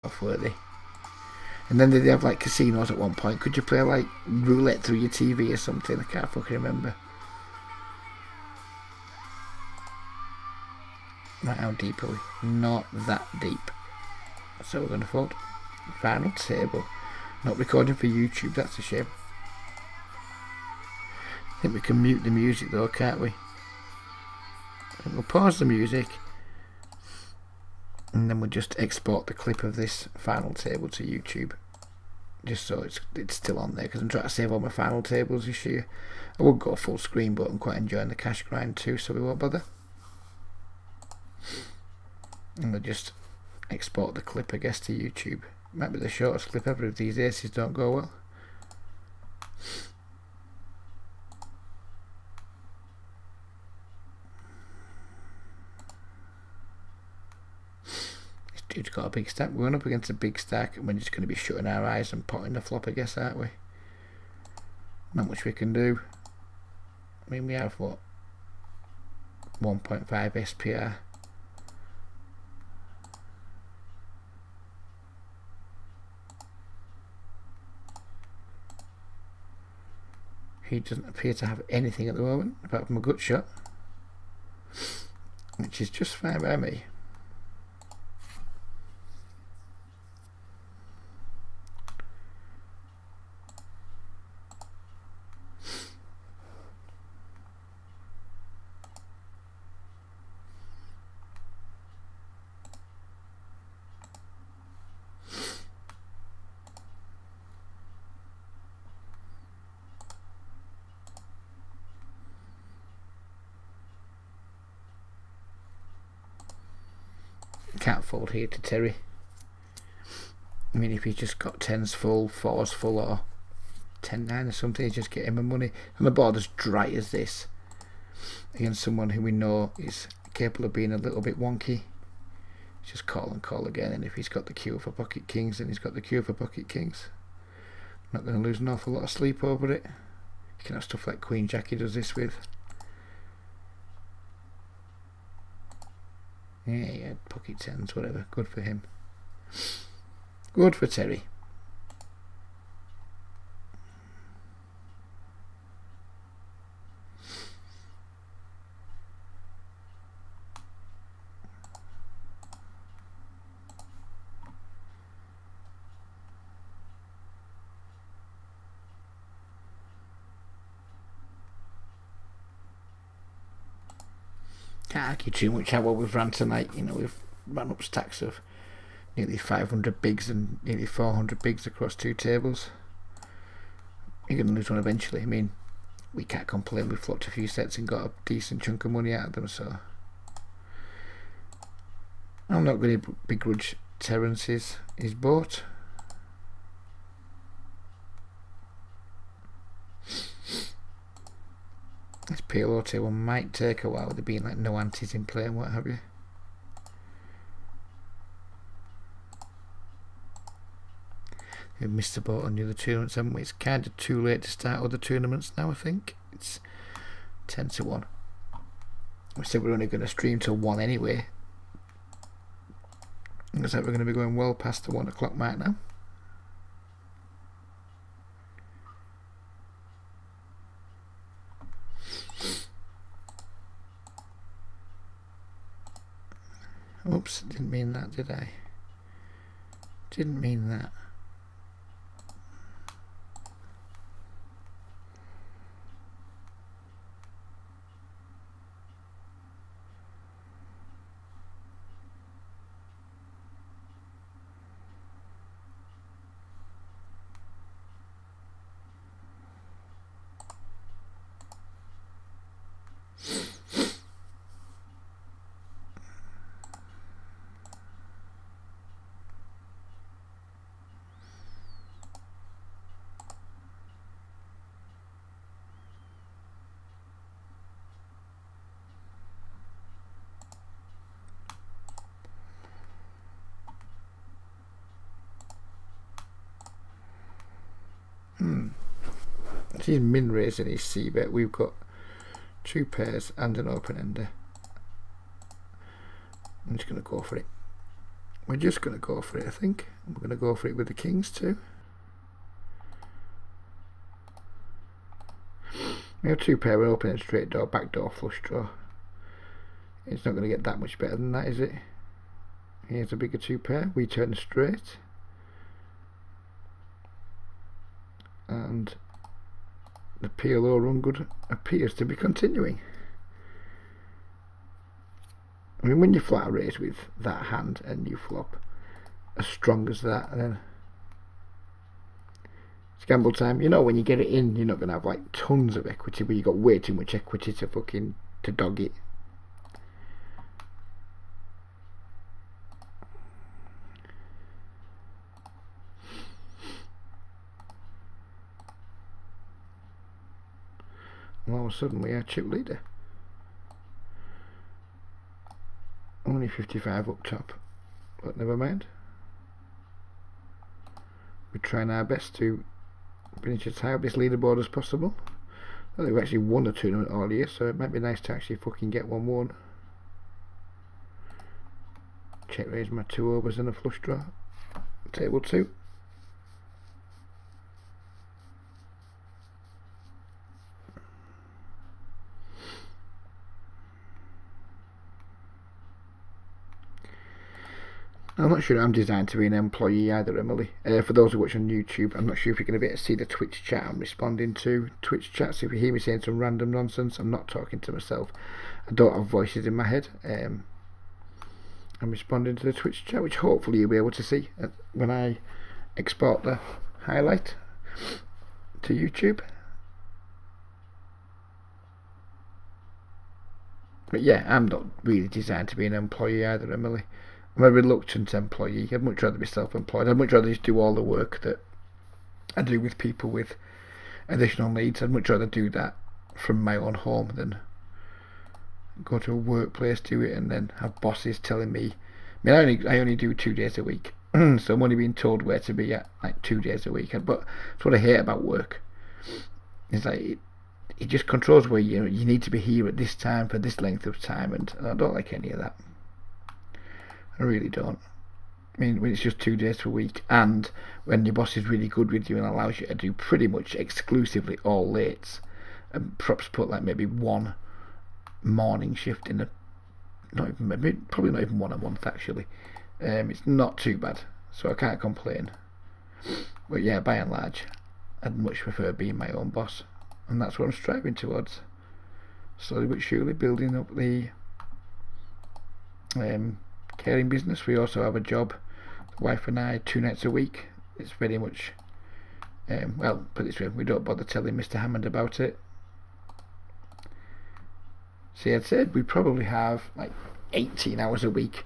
off, were they? And then did they have like casinos at one point? Could you play like roulette through your TV or something? I can't fucking remember. Right, how deep are we? Not that deep. So we're going to fold. Final table. Not recording for YouTube, that's a shame. I think we can mute the music though, can't we? And we'll pause the music. And then we'll just export the clip of this final table to YouTube. Just so it's still on there, because I'm trying to save all my final tables this year. I would go full screen, but I'm quite enjoying the cash grind too, so we won't bother. And we'll just export the clip, I guess, to YouTube. Might be the shortest clip ever if these aces don't go well. This dude's got a big stack. We're going up against a big stack, and we're just going to be shutting our eyes and potting the flop, I guess, aren't we? Not much we can do. I mean, we have what? 1.5 SPR. He doesn't appear to have anything at the moment apart from a gut shot, which is just fine by me. Can't fold here to Terry. I mean, if he's just got 10s full, 4s full, or 10-9 or something, he's just getting my money. And the board as dry as this against someone who we know is capable of being a little bit wonky. It's just call and call again. And if he's got the cue for pocket kings, then he's got the cue for pocket kings. I'm not going to lose an awful lot of sleep over it. You can have stuff like Queen Jack he does this with. Yeah, pocket 10s, whatever. Good for him. Good for Terry. Can't argue too much how well we've ran tonight. You know, we've run up stacks of nearly 500 bigs and nearly 400 bigs across two tables. You're going to lose one eventually. I mean, we can't complain. We flopped a few sets and got a decent chunk of money out of them, so I'm not going to begrudge Terrence's boat. This PLO table might take a while with there being like no antis in play and what have you. We've missed the boat on the other tournaments, haven't we? It's kind of too late to start other tournaments now, I think. It's 10 to 1. We said we're only going to stream till 1 anyway. Looks like we're going to be going well past the 1 o'clock mark now. Oops, didn't mean that, did I? Didn't mean that. He's min raising his C bet. We've got 2 pairs and an open ender. I'm just going to go for it. We're just going to go for it, I think. We're going to go for it with the kings too. We have two pair, we're opening a straight door, back door, flush draw. It's not going to get that much better than that, is it? Here's a bigger two pair, we turn straight. And the PLO run good appears to be continuing. I mean, when you flat raise with that hand and you flop as strong as that, and then it's gamble time. You know, when you get it in, you're not going to have like tons of equity, but you got way too much equity to fucking dog it. And all of a sudden we are chip leader. Only 55 up top, but never mind. We're trying our best to finish as high up this leaderboard as possible. I think we've actually won a tournament all year, so it might be nice to actually fucking get one won. Check raise my 2 overs and a flush draw. Table 2. I'm not sure I'm designed to be an employee either, Emily. For those who watch on YouTube, I'm not sure if you're going to be able to see the Twitch chat I'm responding to. Twitch chat, so if you hear me saying some random nonsense, I'm not talking to myself. I don't have voices in my head. I'm responding to the Twitch chat, which hopefully you'll be able to see when I export the highlight to YouTube. But yeah, I'm not really designed to be an employee either, Emily. I'm a reluctant employee. I'd much rather be self-employed. I'd much rather just do all the work that I do with people with additional needs. I'd much rather do that from my own home than go to a workplace, do it, and then have bosses telling me. I mean, I only do 2 days a week, so I'm only being told where to be at like 2 days a week. But that's what I hate about work. It's like it just controls where you need to be here at this time for this length of time, and I don't like any of that. I really don't. I mean, when it's just 2 days per week, and when your boss is really good with you and allows you to do pretty much exclusively all lates, and perhaps put like maybe one morning shift in probably not even one a month actually. It's not too bad, so I can't complain. But yeah, by and large, I'd much prefer being my own boss, and that's what I'm striving towards. Slowly but surely building up the caring business. We also have a job, the wife and I, 2 nights a week. It's very much well, put it this way, we don't bother telling Mr. Hammond about it. See, I'd said we probably have like 18 hours a week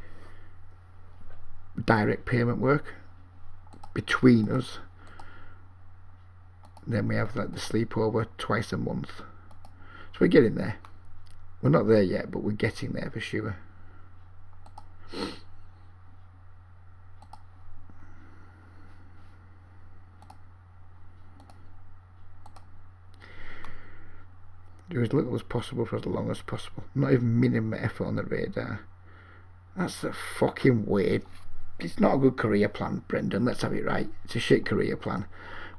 direct payment work between us. Then we have like the sleepover twice a month, so we're getting there. We're not there yet, but we're getting there for sure. Do as little as possible for as long as possible. Not even minimum effort on the radar. That's a fucking weird. It's not a good career plan, Brendan. Let's have it right. It's a shit career plan.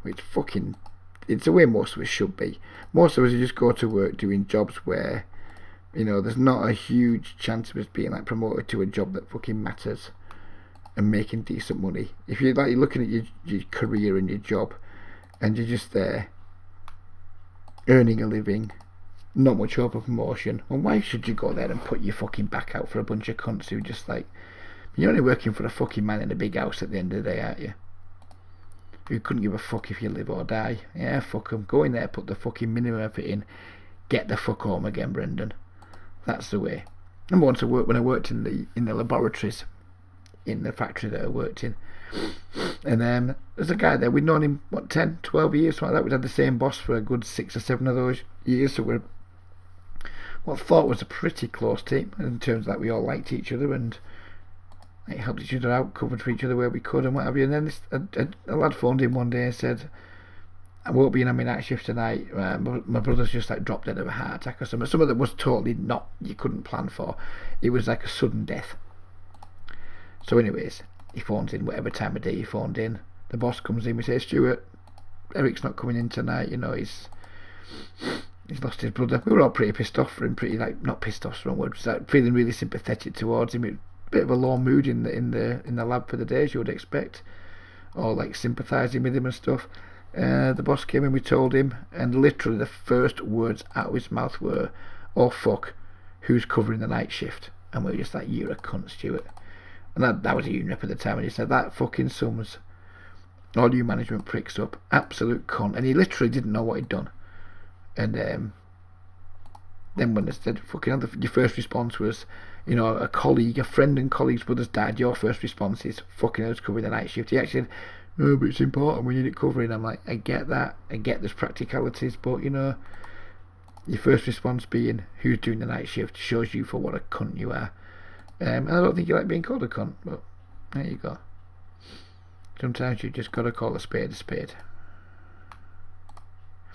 It's the way most of us should be. Most of us just go to work doing jobs where, there's not a huge chance of us being like promoted to a job that fucking matters and making decent money. If you're looking at your career and your job and you're just there earning a living, not much hope of promotion, well, why should you go there and put your fucking back out for a bunch of cunts who just you're only working for a fucking man in a big house at the end of the day, aren't you? Who couldn't give a fuck if you live or die. Yeah, fuck them. Go in there, put the fucking minimum effort in, get the fuck home again, Brendan. That's the way. I remember once when I worked in the laboratories in the factory that I worked in, and there's a guy there, we'd known him 10, 12 years, something like that. We'd had the same boss for a good 6 or 7 of those years, so we're what I thought was a pretty close team in terms of that we all liked each other and helped each other out, covered for each other where we could and what have you. And then a lad phoned him one day and said, I won't be in on my night shift tonight. My brother's just dropped dead of a heart attack or something. Something that was totally not, you couldn't plan for. It was like a sudden death. So anyways, he phones in whatever time of day he phoned in. The boss comes in, we say, Stuart, Eric's not coming in tonight, you know, he's lost his brother. We were all pretty pissed off for him, pretty, like, not pissed off's the wrong word, like, feeling really sympathetic towards him. It was a bit of a low mood in the lab for the day, as you would expect, or like sympathising with him and stuff. The boss came in, we told him, and literally the first words out of his mouth were, "Oh fuck, who's covering the night shift?" And we were just like, "You're a cunt, Stuart." And that was a union rep at the time, and he said, "That fucking sums all you management pricks up, absolute cunt." And he literally didn't know what he'd done. And then when they said, "Fucking hell," your first response was, you know, a friend and colleague's brother's died, your first response is, "Fucking hell, who's covering the night shift?" He actually said, "No, but it's important, we need it covering." I'm like, I get that, I get there's practicalities, but you know, your first response being, "Who's doing the night shift?" shows you for what a cunt you are. And I don't think you like being called a cunt, but there you go. Sometimes you just gotta call a spade a spade.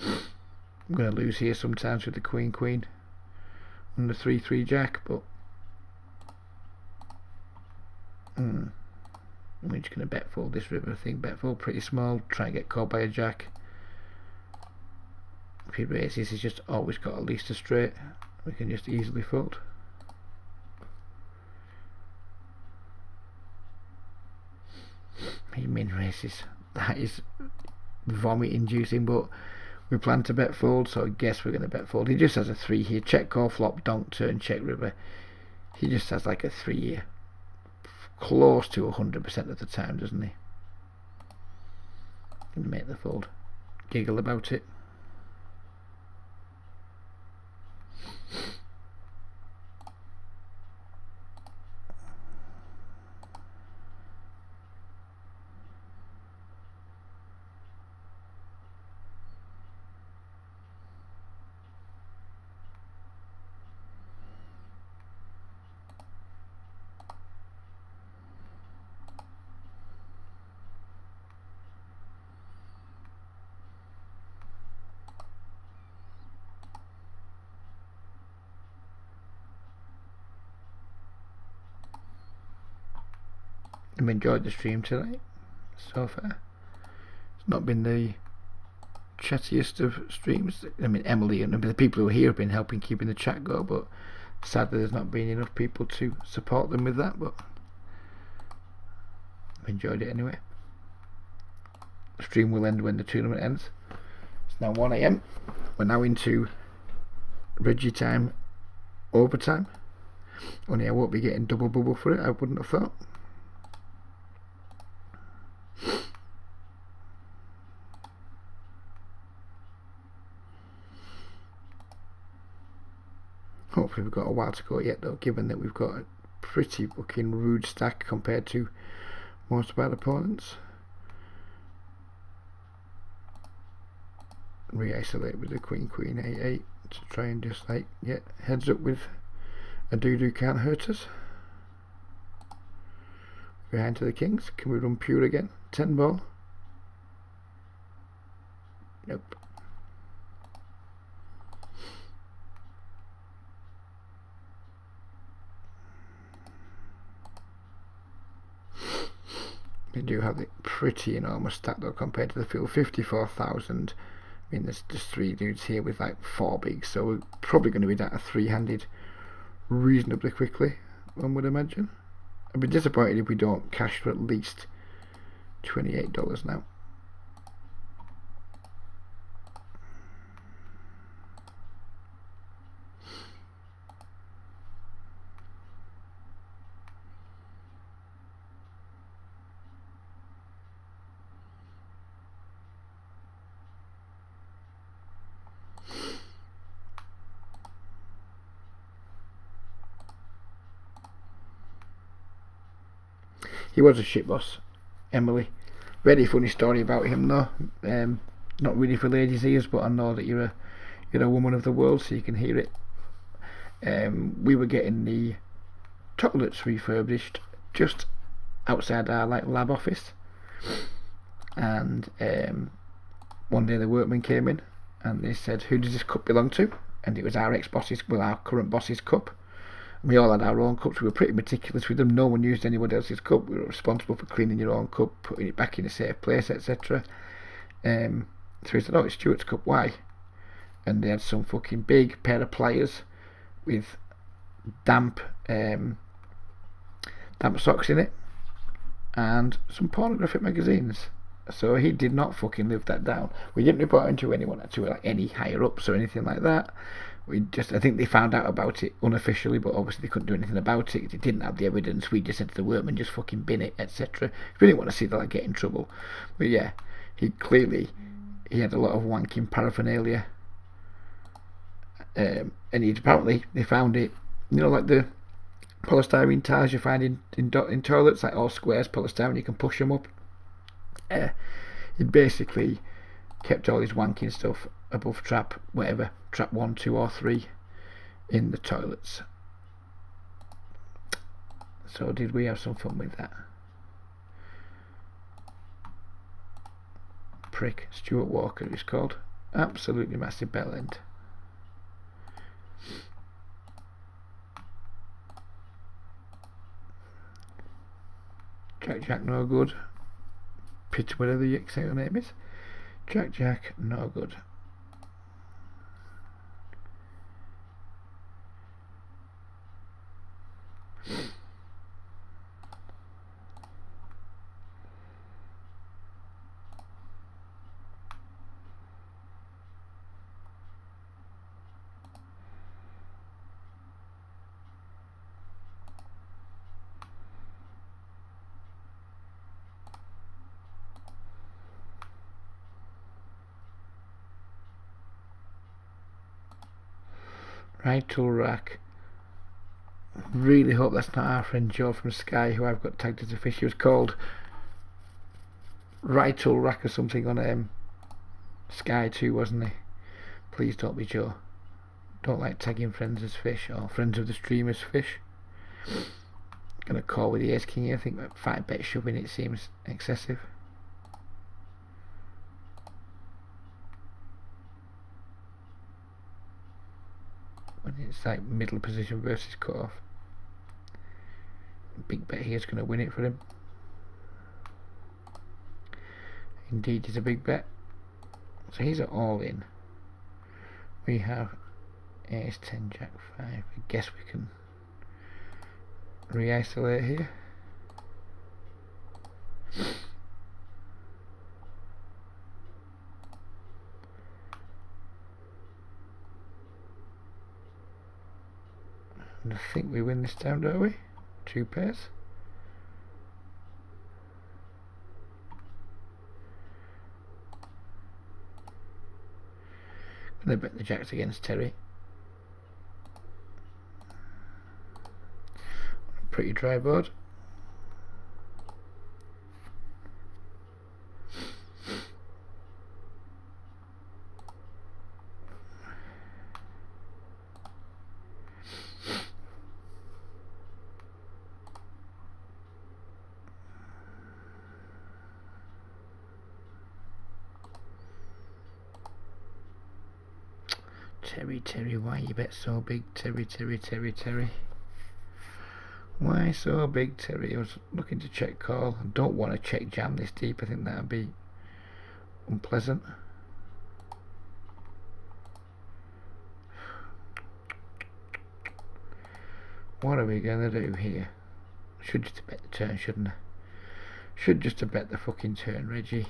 I'm gonna lose here sometimes with the queen and the 3-3 jack, but we're just going to bet fold this river. I think bet fold pretty small, try and get called by a jack. If he raises, he's just always got at least a straight. We can just easily fold. He min raises. That is vomit inducing, but we plan to bet fold, so I guess we're going to bet fold. He just has a 3 here. Check, call, flop, donk, turn, check, river. He just has like a 3 here. Close to 100% of the time, doesn't he? Gonna make the fold. Giggle about it. I've enjoyed the stream tonight so far. It's not been the chattiest of streams. I mean, Emily and the people who are here have been helping keeping the chat go, but sadly there's not been enough people to support them with that, but I've enjoyed it anyway. The stream will end when the tournament ends. It's now 1 AM. We're now into Reggie time overtime. Only I won't be getting double bubble for it, I wouldn't have thought. Hopefully we've got a while to go yet though, given that we've got a pretty fucking rude stack compared to most of our opponents. Re-isolate with the queen 8-8 to try and just like get heads up with a dude who can't hurt us. Behind to the kings. Can we run pure again? 10 ball. Nope. We do have the pretty enormous stack though compared to the field. 54,000. I mean, there's just 3 dudes here with like 4 bigs, so we're probably going to be down to 3-handed reasonably quickly, one would imagine. I'd be disappointed if we don't cash for at least $28 now. He was a shit boss, Emily. Very funny story about him though. Not really for ladies' ears, but I know that you're a woman of the world, so you can hear it. We were getting the toilets refurbished just outside our like lab office, and one day the workmen came in and they said, "Who does this cup belong to?" And it was our ex-boss's, well, our current boss's cup. And we all had our own cups. We were pretty meticulous with them. No one used anybody else's cup. We were responsible for cleaning your own cup, putting it back in a safe place, etc. So he said, "Oh, it's Stuart's cup. Why?" And they had some fucking big pair of pliers with damp socks in it and some pornographic magazines. So he did not fucking live that down. We didn't report it to anyone, to like any higher ups or anything like that. I think they found out about it unofficially, but obviously they couldn't do anything about it. They didn't have the evidence. We just said to the workmen, just fucking bin it, etc. We didn't want to see that like get in trouble. But yeah, he had a lot of wanking paraphernalia. And they found it, like the polystyrene tiles you find in toilets, like all squares polystyrene, you can push them up. He basically kept all his wanking stuff above trap 1, 2 or 3 in the toilets. So did we have some fun with that? Prick, Stuart Walker he's called. Absolutely massive bell end. Jack no good. Pit whatever you say your name is. Jack no good. Right tool rack. Really hope that's not our friend Joe from Sky, who I've got tagged as a fish. He was called right tool rack or something on Sky too, wasn't he? Please don't be Joe. Don't like tagging friends as fish or friends of the stream as fish. Gonna call with the Ace King here. I think that 5-bet shoving it seems excessive. When it's like middle position versus cut off. Big bet here's going to win it for him. Indeed, it's a big bet. So he's at all in. We have Ace 10 Jack 5. I guess we can re-isolate here. And I think we win this down, don't we? 2 pairs. Gonna bet the jacks against Terry. Pretty dry board. Terry, why you bet so big? Terry. Why so big, Terry? I was looking to check call. I don't want to check jam this deep. I think that would be unpleasant. What are we going to do here? Should just bet the turn, shouldn't I? Should just have bet the fucking turn, Reggie.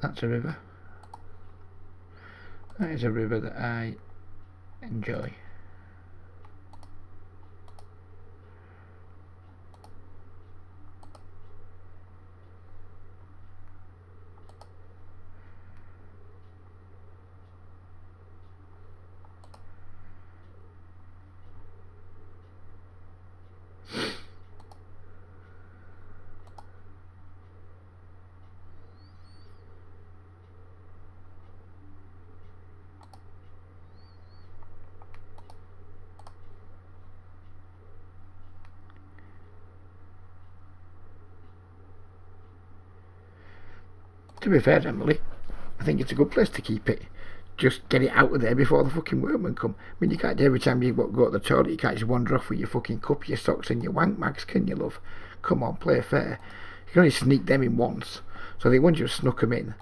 That's a river. That is a river that I enjoy. To be fair, Emily, I think it's a good place to keep it. Just get it out of there before the fucking workmen come. I mean, you can't, every time you go to the toilet, you can't just wander off with your fucking cup, your socks and your wank mags, can you, love? Come on, play fair. You can only sneak them in once. So I think once you've snuck them in,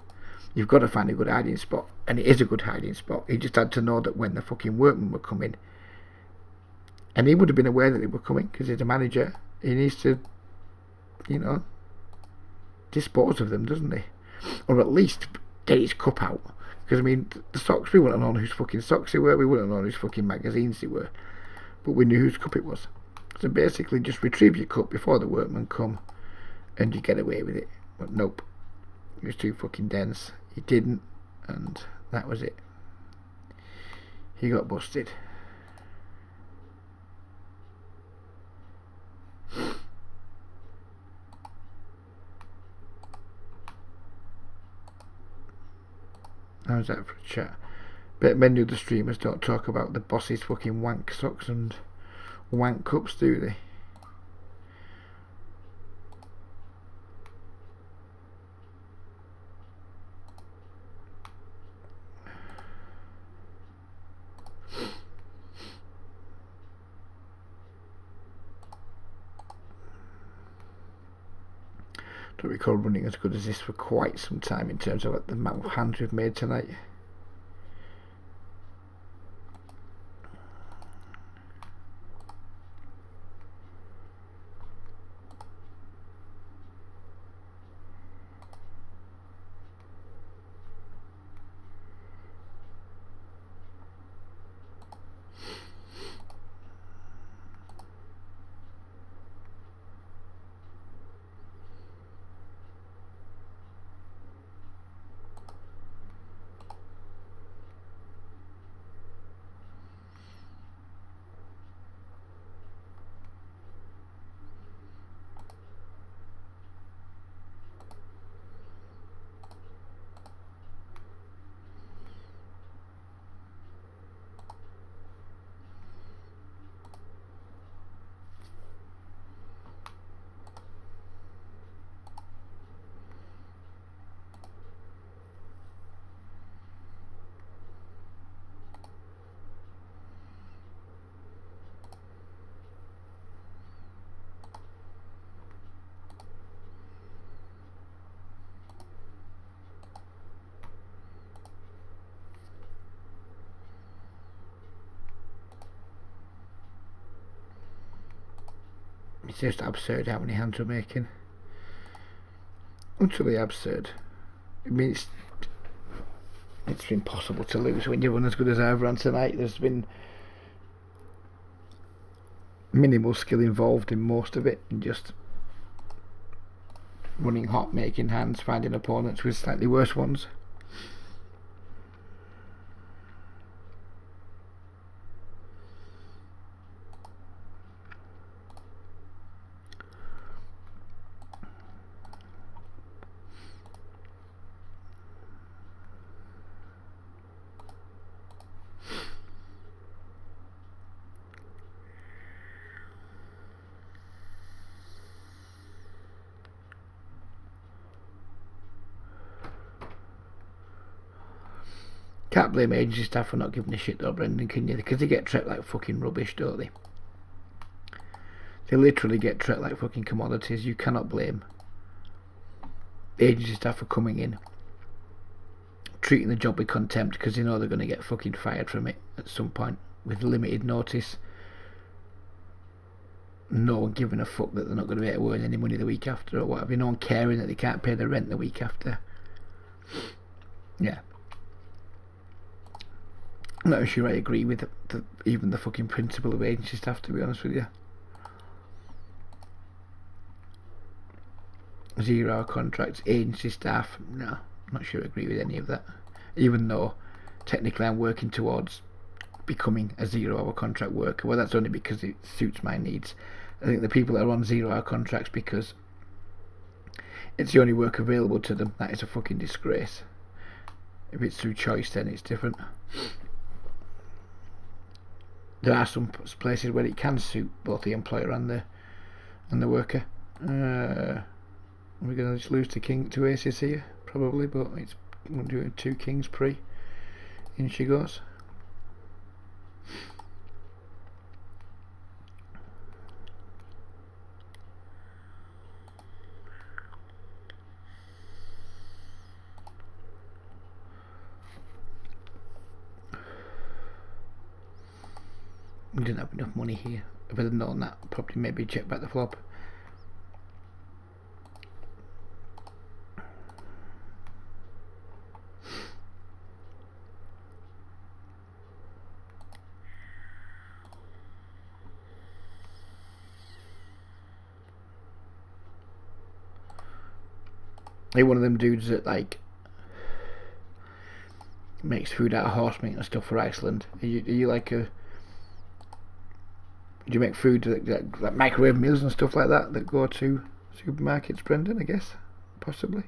you've got to find a good hiding spot. And it is a good hiding spot. He just had to know that when the fucking workmen were coming, and he would have been aware that they were coming, because he's a manager, he needs to, you know, dispose of them, doesn't he? Or at least get his cup out. Because, I mean, the socks, we wouldn't have known whose fucking socks they were, we wouldn't have known whose fucking magazines they were. But we knew whose cup it was. So basically, just retrieve your cup before the workmen come, and you get away with it. But nope. It was too fucking dense. He didn't, and that was it. He got busted. How's that for a chat? Bet many of the streamers don't talk about the boss's fucking wank socks and wank cups, do they? Don't recall running as good as this for quite some time in terms of like, the amount of hands we've made tonight. It's just absurd how many hands we're making. Utterly absurd. I mean, it's impossible to lose when you run as good as I've run tonight. There's been minimal skill involved in most of it, and just running hot, making hands, finding opponents with slightly worse ones. Can't blame agency staff for not giving a shit though, Brendan, can you? Because they get treated like fucking rubbish, don't they? They literally get treated like fucking commodities. You cannot blame the agency staff for coming in, treating the job with contempt because they know they're going to get fucking fired from it at some point with limited notice. No one giving a fuck that they're not going to be able to earn any money the week after or whatever. No one caring that they can't pay the rent the week after. Yeah. I'm not sure I agree with even the fucking principle of agency staff, to be honest with you. 0 hour contracts, agency staff, no, I'm not sure I agree with any of that. Even though technically I'm working towards becoming a 0 hour contract worker. Well, that's only because it suits my needs. I think the people that are on 0 hour contracts because it's the only work available to them, that is a fucking disgrace. If it's through choice, then it's different. There are some places where it can suit both the employer and the worker. Are we going to just lose to ACC here? probably, but it's we're doing 2 kings pre. In she goes. We didn't have enough money here. If I'd known that, probably maybe check back the flop. Like one of them dudes that like makes food out of horse meat and stuff for Iceland. Are you like a? Do you make food like microwave meals and stuff like that go to supermarkets, Brendan? I guess possibly.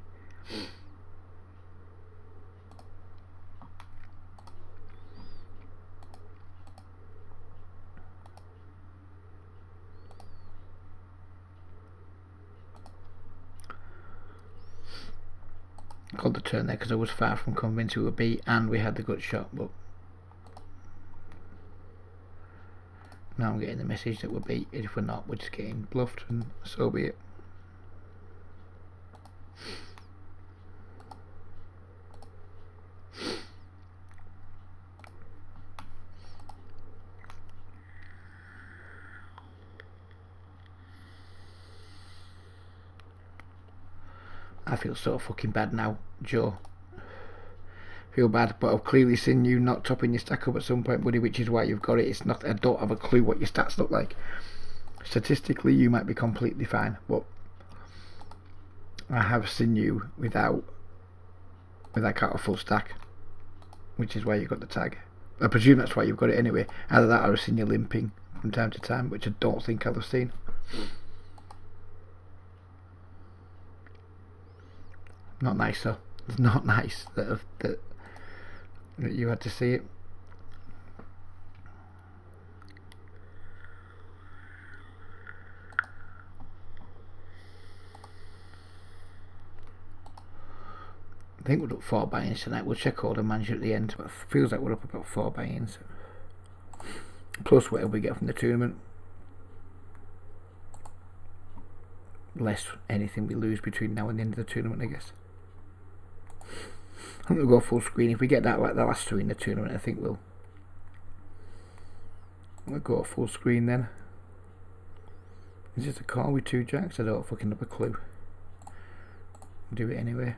Called the turn there because I was far from convinced it would be, and we had the gut shot, but now I'm getting the message that we'll beat. If we're not, we're just getting bluffed, and so be it. I feel so fucking bad now, Joe. Feel bad, but I've clearly seen you not topping your stack up at some point, buddy, which is why you've got it. It's not. I don't have a clue what your stats look like. Statistically, you might be completely fine, but I have seen you without a full stack, which is why you got the tag. I presume that's why you've got it anyway. Either that or I've seen you limping from time to time, which I don't think I've seen. Not nice though. It's not nice that you had to see it. I think we're up 4 buy-ins tonight. We'll check order manager at the end, but it feels like we're up about 4 buy-ins. Plus whatever we get from the tournament. Less anything we lose between now and the end of the tournament, I guess. I think we'll go full screen. If we get that like the last 2 in the tournament, I think we'll go full screen then. Is this a call with 2 jacks? I don't fucking have a clue. Do it anyway.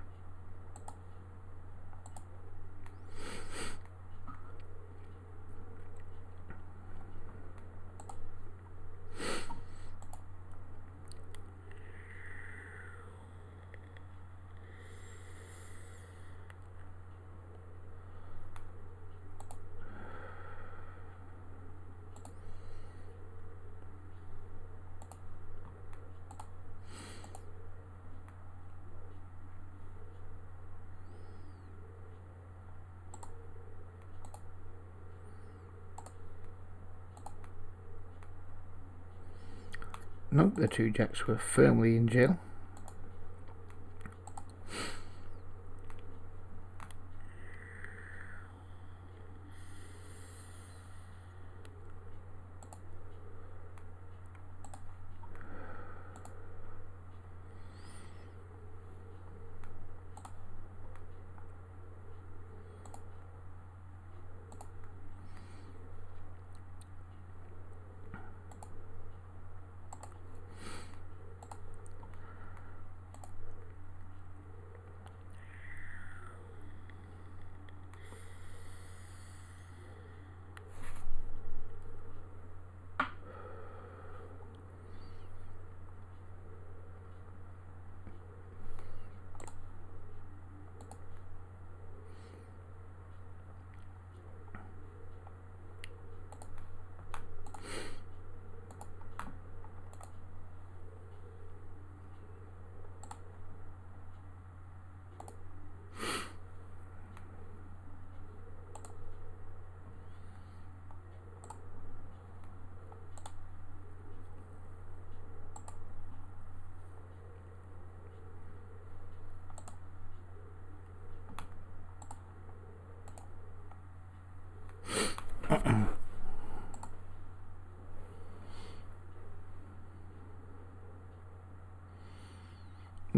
Nope, the 2 jacks were firmly in jail.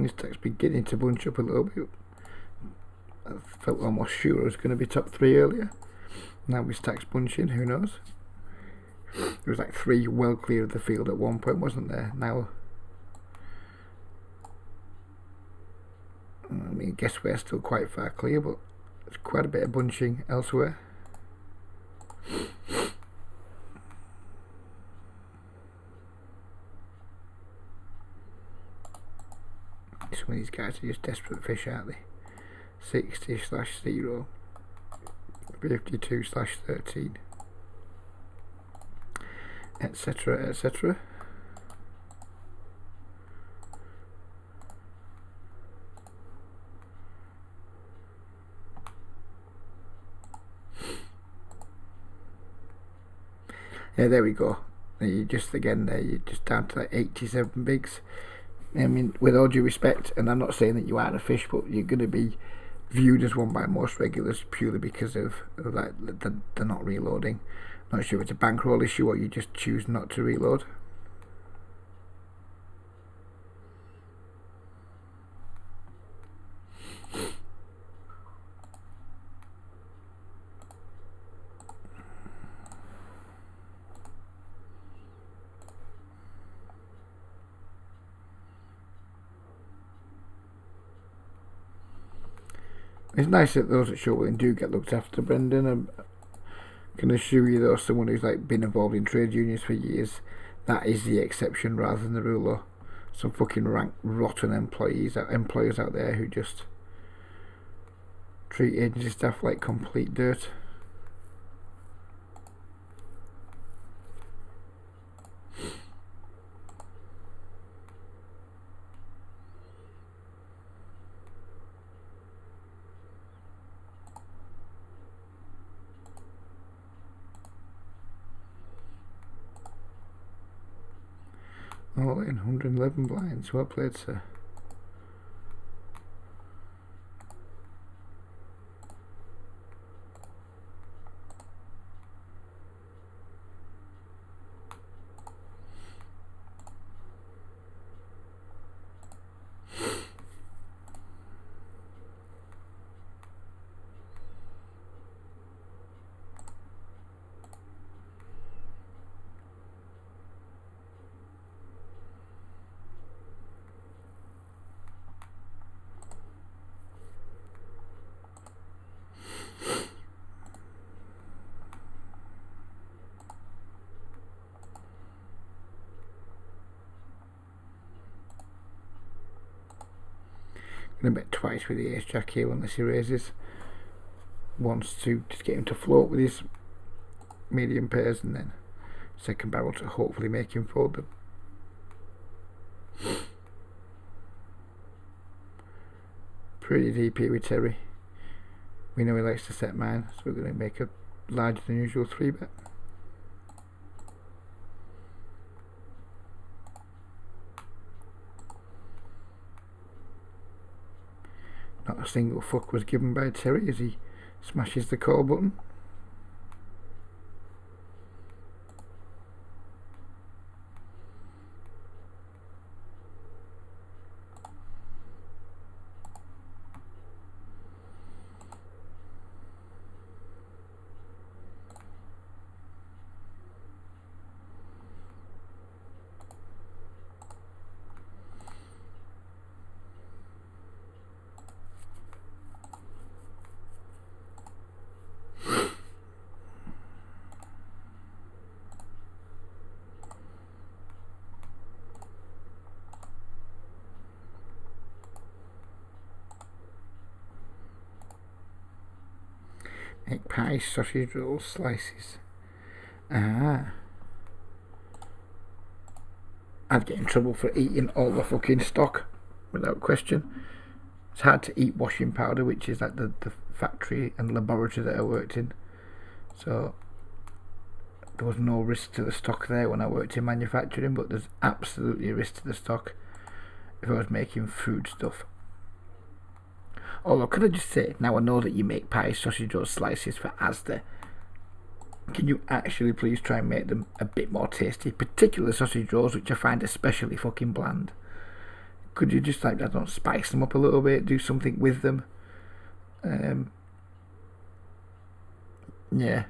And this stack's beginning to bunch up a little bit. I felt almost sure it was going to be top 3 earlier. Now we stack's bunching, who knows? There was like 3 well clear of the field at one point, wasn't there? Now, I mean, guess we're still quite far clear, but there's quite a bit of bunching elsewhere. Some of these guys are just desperate fish, aren't they? 60/0, 52/13, etc, etc. Yeah, there we go. You just again there, you're just down to like 87 bigs. I mean, with all due respect, and I'm not saying that you aren't a fish, but you're going to be viewed as one by most regulars purely because of like they're not reloading. Not sure if it's a bankroll issue or you just choose not to reload. It's nice that those at Shoreline do get looked after, Brendan. I can assure you, though, someone who's like been involved in trade unions for years, that is the exception rather than the rule. Though. Some fucking rank rotten employers out there who just treat agency staff like complete dirt. All in 111 blinds. Well played, sir. Gonna bet twice with the ace jack here unless he raises. Wants to just get him to float with his medium pairs, and then second barrel to hopefully make him fold them. Pretty deep here with Terry. We know he likes to set mine, so we're going to make a larger than usual 3-bet. Not a single fuck was given by Terry as he smashes the call button. Egg pie, sausage rolls, slices. Ah. I'd get in trouble for eating all the fucking stock, without question. It's hard to eat washing powder, which is like the factory and laboratory that I worked in. So there was no risk to the stock there when I worked in manufacturing, but there's absolutely a risk to the stock if I was making food stuff. Although, could I just say, now I know that you make pie, sausage rolls, slices for Asda, can you actually please try and make them a bit more tasty, particularly sausage rolls, which I find especially fucking bland. Could you just, like, I don't know, spice them up a little bit, do something with them? Yeah.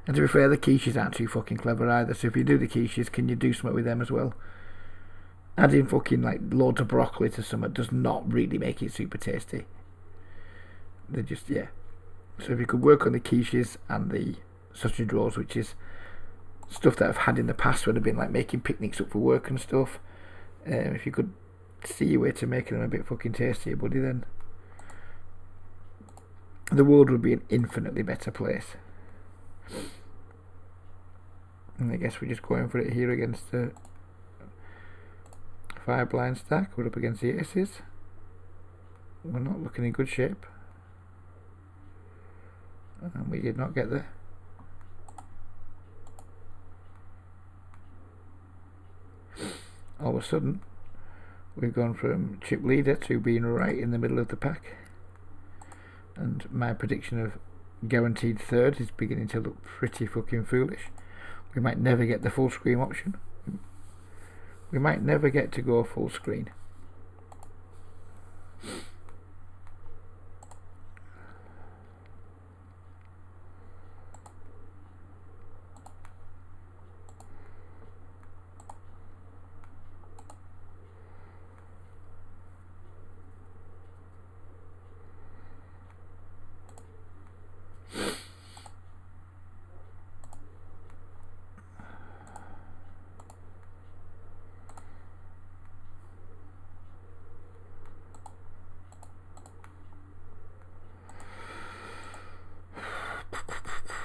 And to be fair, the quiches aren't too fucking clever either, so if you do the quiches, can you do something with them as well? Adding fucking, like, loads of broccoli to something does not really make it super tasty. They're just, yeah. So if you could work on the quiches and the sausage rolls, which is stuff that I've had in the past when I've been, like, making picnics up for work and stuff, if you could see a way to making them a bit fucking tastier, buddy, then the world would be an infinitely better place. And I guess we're just going for it here against the 5 blind stack. We're up against the aces. We're not looking in good shape. And we did not get there. All of a sudden, we've gone from chip leader to being right in the middle of the pack. And my prediction of guaranteed third is beginning to look pretty fucking foolish. We might never get the full screen option. We might never get to go full screen.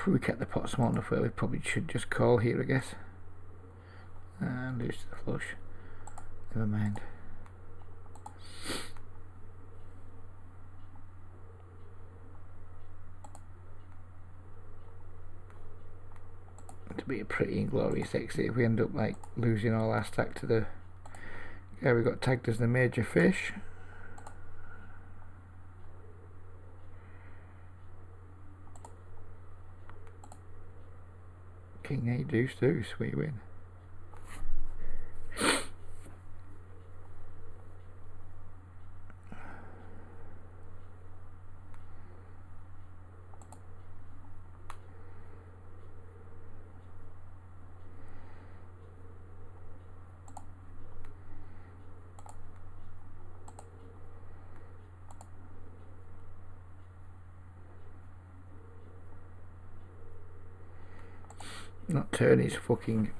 We kept the pot small enough where we probably should just call here, I guess. And lose to the flush. Never mind. To be a pretty inglorious exit if we end up, like, losing all our stack to the guy we got tagged as the major fish. King 8 deuce deuce, we win. That turn is fucking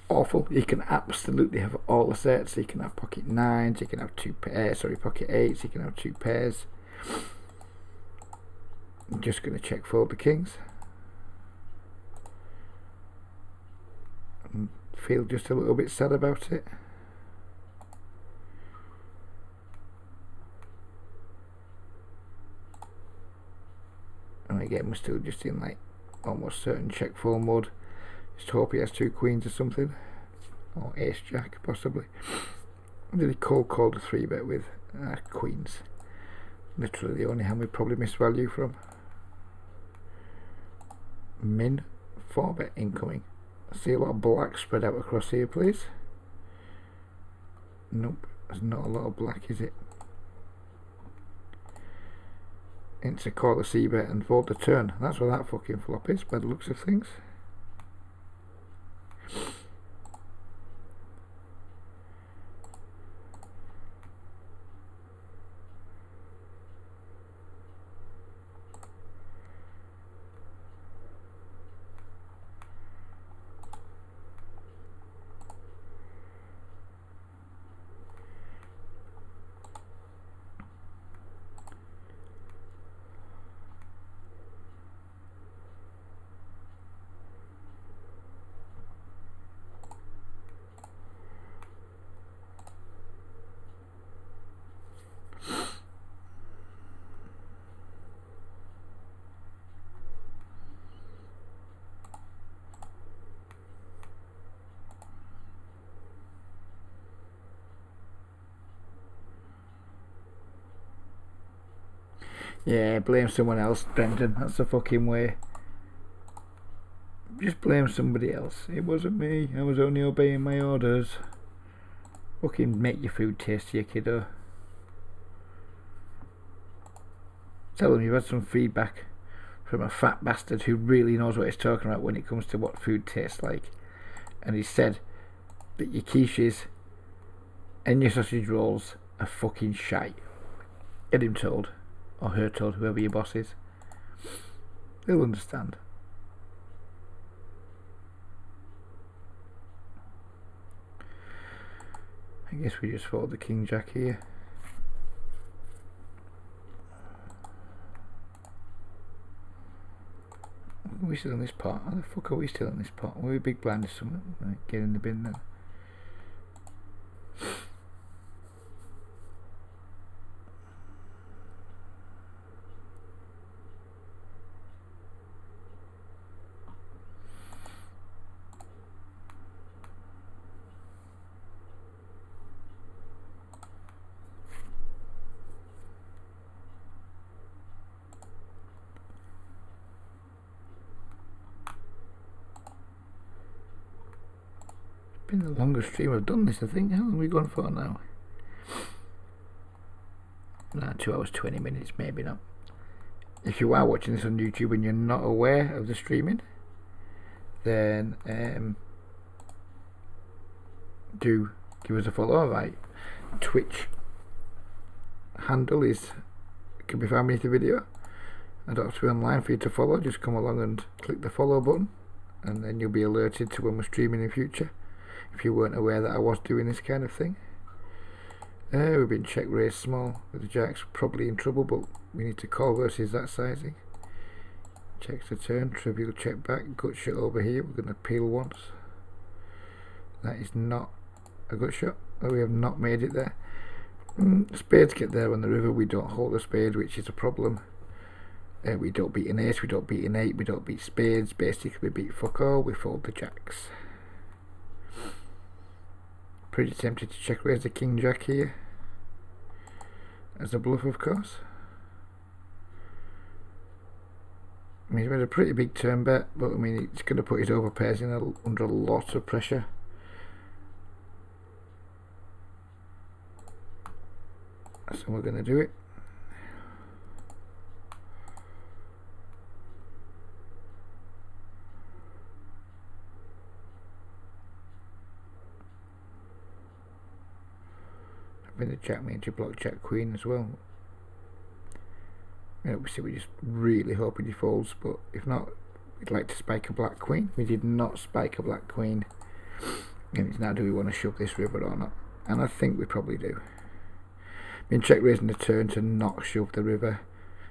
awful. You can absolutely have all the sets. You can have pocket 9s, you can have pocket 8s, you can have 2 pairs. I'm just going to check fold the kings. And feel just a little bit sad about it. And again, we're still just in, like, almost certain check fold mode. Just hope he has 2 queens or something, or ace jack possibly. Really cold called a 3-bet with queens. Literally the only hand we probably miss value from. Min 4-bet incoming. I see a lot of black spread out across here, please. Nope, there's not a lot of black, is it? Into call the c-bet and fold the turn. That's what that fucking flop is by the looks of things. Yeah, blame someone else, Brendan. That's the fucking way. Just blame somebody else. It wasn't me. I was only obeying my orders. Fucking make your food tastier, kiddo. Tell them you've had some feedback from a fat bastard who really knows what he's talking about when it comes to what food tastes like. And he said that your quiches and your sausage rolls are fucking shite. Get him told, or her told, whoever your boss is. They'll understand. I guess we just fold the King Jack here. Are we still in this pot? How the fuck are we still in this pot? We're a big blind or something. Right, get in the bin then. Been the longest stream I've done this, I think. How long have we gone for now? Nah, 2 hours 20 minutes, maybe not. If you are watching this on YouTube and you're not aware of the streaming, then do give us a follow. Alright, Twitch handle can be found beneath the video. I don't have to be online for you to follow. Just come along and click the follow button, and then you'll be alerted to when we're streaming in future. If you weren't aware that I was doing this kind of thing. We've been check raised small with the jacks, probably in trouble, but we need to call versus that sizing. Checks to turn, trivial check back, gut shot over here. We're going to peel once. That is not a gut shot. We have not made it there. Spades get there on the river. We don't hold a spade, which is a problem. We don't beat an ace, we don't beat an 8, we don't beat spades. Basically we beat fuck all, we fold the jacks. Pretty tempted to check raise the King Jack here as a bluff, of course. I mean, he's made a pretty big turn bet, but I mean, it's going to put his overpairs in under a lot of pressure. So we're going to do it. The jack made to block jack queen as well. Obviously we're just really hoping he folds, but if not, we'd like to spike a black queen. We did not spike a black queen, and it's now, do we want to shove this river or not? And I think we probably do. I mean, check raising the turn to not shove the river,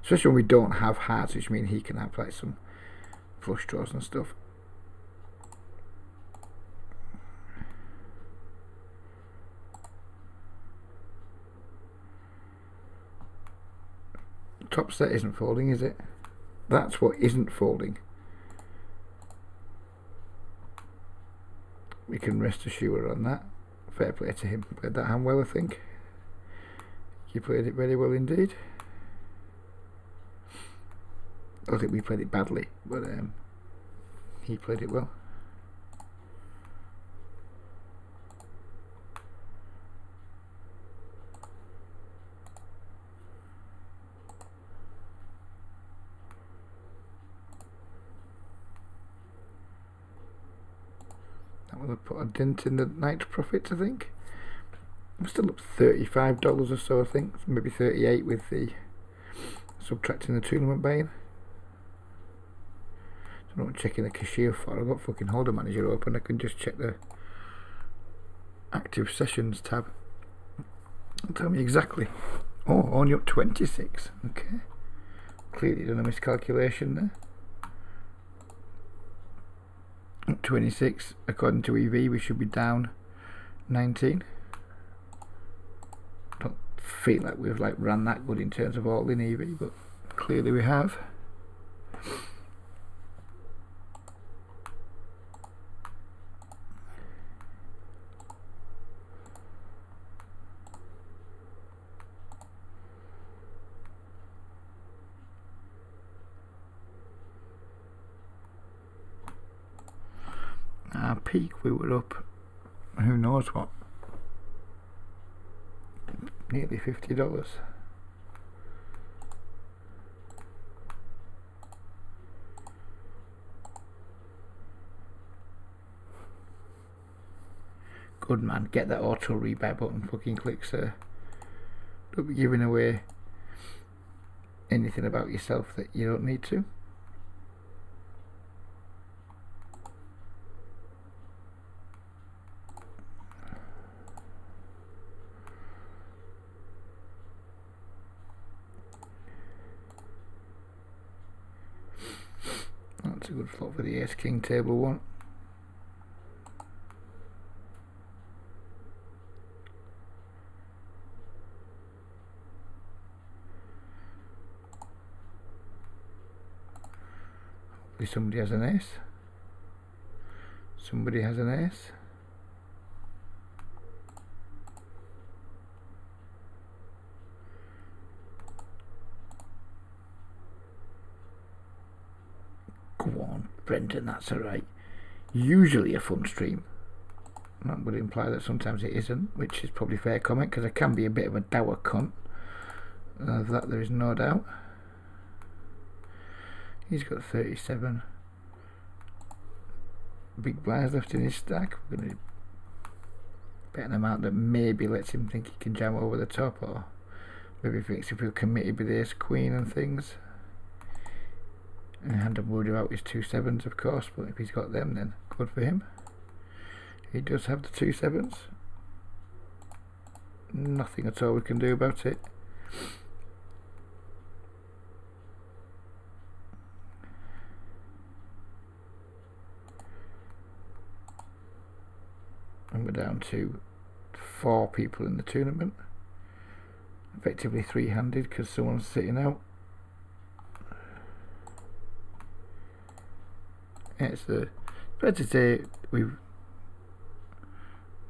especially when we don't have hearts, which means he can have like some flush draws and stuff. Top set isn't folding, is it? That's what isn't folding. We can rest assured on that. Fair play to him. Played that hand well, I think. He played it very well indeed. I think we played it badly, but he played it well. We'll put a dent in the night profits, I think. I'm still up $35 or so, I think. Maybe 38 with the subtracting the tournament buy-in. I don't know what I'm checking the cashier for. I've got fucking holder manager open. I can just check the active sessions tab. It'll tell me exactly. Oh, only up 26. Okay. Clearly done a miscalculation there. 26 according to EV, we should be down 19. Don't feel like we've like ran that good in terms of all in EV, but clearly we have. Our peak, we were up who knows what, nearly $50. Good man, get that auto rebuy button, fucking click, sir. Don't be giving away anything about yourself that you don't need to. That's a good flop for the Ace King table one. Hopefully somebody has an ace. Somebody has an ace. Go on, Brendan, that's alright. Usually a fun stream. That would imply that sometimes it isn't, which is probably fair comment, because I can be a bit of a dour cunt. Of that there is no doubt. He's got 37 big blinds left in his stack. We're going to bet an amount that maybe lets him think he can jam over the top, or maybe thinks if he'll committed with ace queen and things. And I'm worried about his 2 sevens, of course, but if he's got them, then good for him. He does have the 2 sevens. Nothing at all we can do about it. And we're down to 4 people in the tournament. Effectively 3-handed because someone's sitting out. It's fair to say we've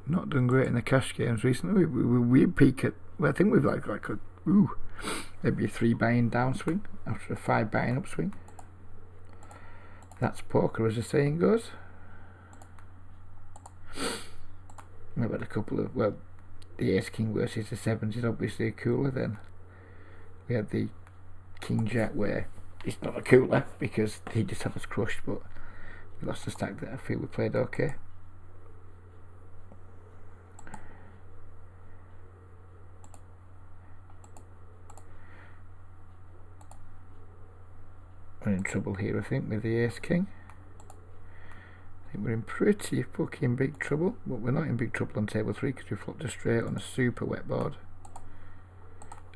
not done great in the cash games recently. We peak at, well, I think we've like a maybe a 3 buying downswing after a 5 buying upswing. That's poker, as the saying goes. We've had a couple of, well, the ace king versus the sevens is obviously cooler. Then we had the king jack where it's not a cooler because he just had us crushed, but we lost a stack that I feel we played okay. We're in trouble here, I think, with the ace king. I think we're in pretty fucking big trouble, but we're not in big trouble on table 3 because we flopped a straight on a super wet board.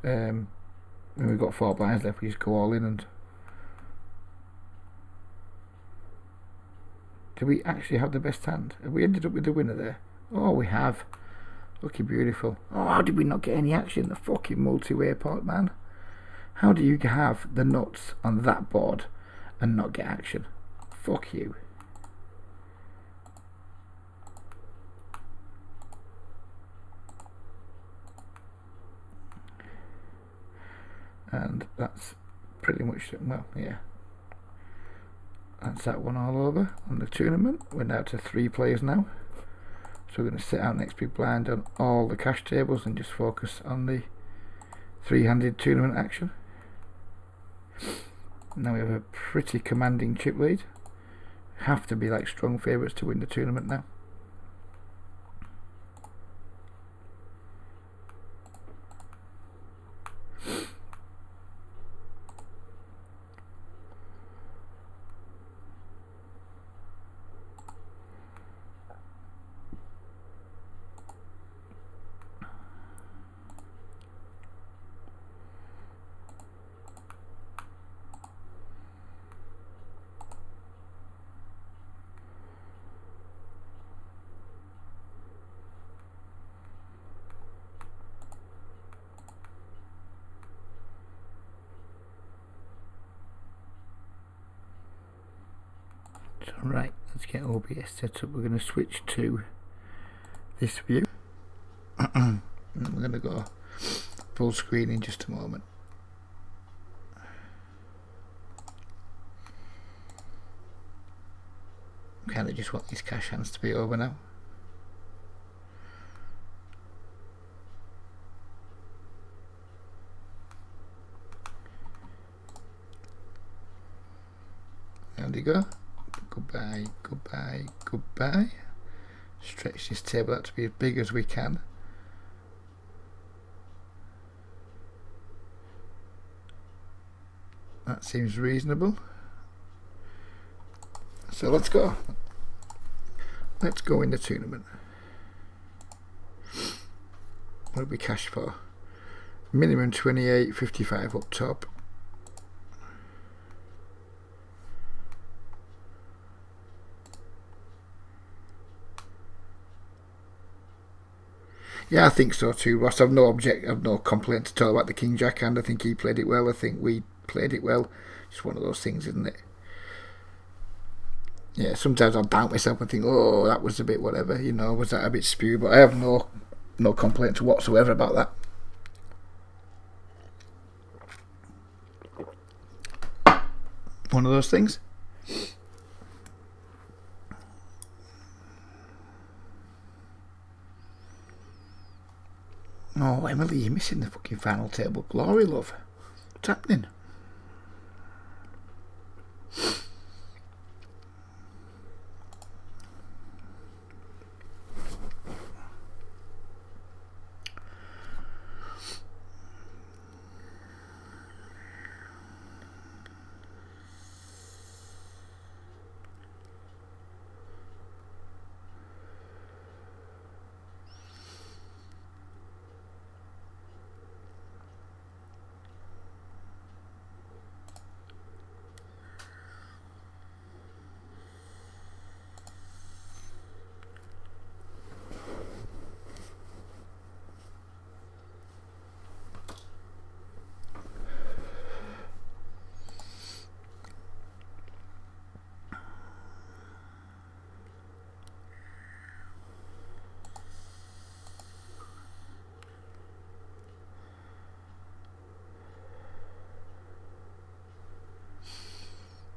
When we've got 4 blinds left, we just go all in. And do we actually have the best hand? Have we ended up with the winner there? Oh, we have. Lucky beautiful. Oh, how did we not get any action? The fucking multi-way pot, man. How do you have the nuts on that board and not get action? Fuck you. And that's pretty much, well, yeah, that's that one all over on the tournament. We're down to 3 players now, so we're going to sit out next big blind on all the cash tables and just focus on the 3-handed tournament action. Now we have a pretty commanding chip lead. Have to be like strong favourites to win the tournament now. Right, let's get OBS set up. We're going to switch to this view. And we're going to go full screen in just a moment. Kind of just want these cash hands to be over now. go. Goodbye, goodbye, goodbye. Stretch this table out to be as big as we can. That seems reasonable. So let's go. Let's go in the tournament. What do we cash for? Minimum 28.55 up top. Yeah, I think so too, Ross. I've no complaint at all about the King Jack hand. I think he played it well. I think we played it well. It's one of those things, isn't it? Yeah, sometimes I'll doubt myself and think, oh, that was a bit whatever, you know, was that a bit spewy? But I have no complaints whatsoever about that. One of those things. Oh, Emily, you're missing the fucking final table glory, love. What's happening?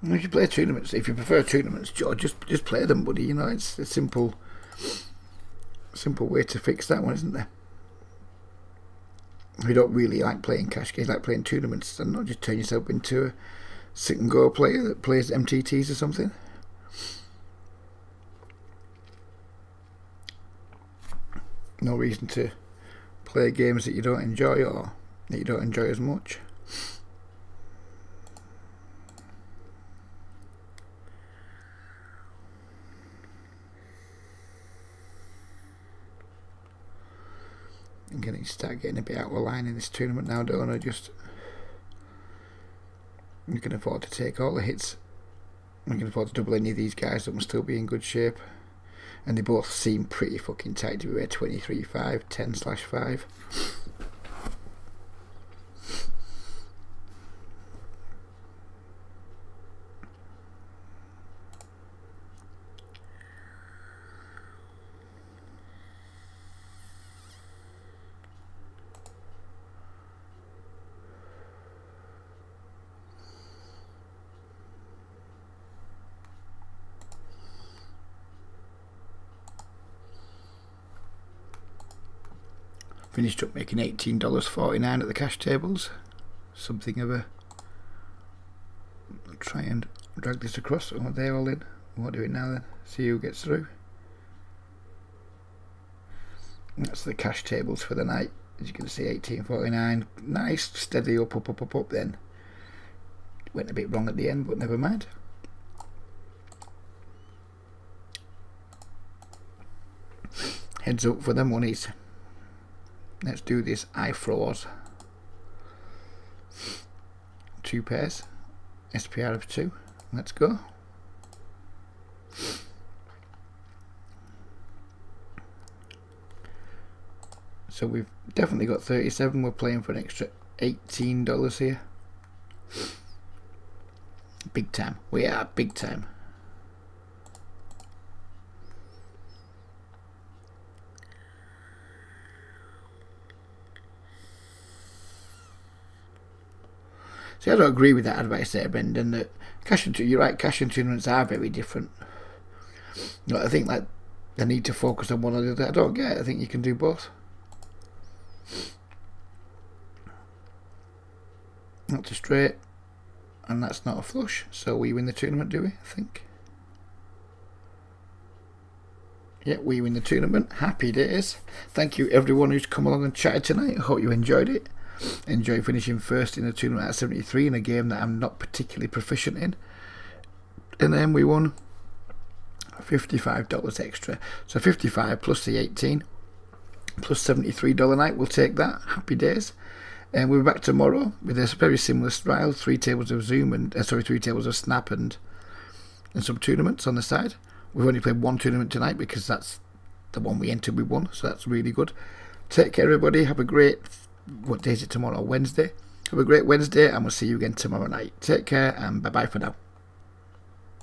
If you play tournaments, if you prefer tournaments, Joe, just play them, buddy. You know, it's a simple way to fix that one, isn't there? If you don't really like playing cash games, like playing tournaments, then not just turn yourself into a sit and go player that plays MTTs or something. No reason to play games that you don't enjoy or that you don't enjoy as much. I'm start getting a bit out of line in this tournament now, don't I? You can afford to take all the hits. I can afford to double any of these guys that will still be in good shape. And they both seem pretty fucking tight to be 23.5, 10/5. Finished up making $18.49 at the cash tables. Something of a... I'll try and drag this across. Oh, they're all in. We'll do it now then. See who gets through. That's the cash tables for the night. As you can see, $18.49. Nice, steady up then. Went a bit wrong at the end, but never mind. Heads up for the monies. Let's do this I-Froze. 2 pairs. SPR of 2. Let's go. So we've definitely got 37. We're playing for an extra $18 here. Big time. We are big time. See, I don't agree with that advice there, Brendan, that you're right, cash and tournaments are very different. You know, I think like they need to focus on one or the other. I don't get it. I think you can do both. Not too straight. And that's not a flush, so we win the tournament, do we? I think. Yeah, we win the tournament. Happy days. Thank you everyone who's come along and chatted tonight. I hope you enjoyed it. Enjoy finishing first in the tournament at 73 in a game that I'm not particularly proficient in. And then we won $55 extra. So 55 plus the 18 plus $73 night. We'll take that. Happy days. And we'll be back tomorrow with a very similar style. 3 tables of Zoom and 3 tables of Snap and some tournaments on the side. We've only played 1 tournament tonight because that's the one we entered, we won, so that's really good. Take care everybody, have a great, what day is it tomorrow? Wednesday. Have a great Wednesday and we'll see you again tomorrow night. Take care and bye bye for now.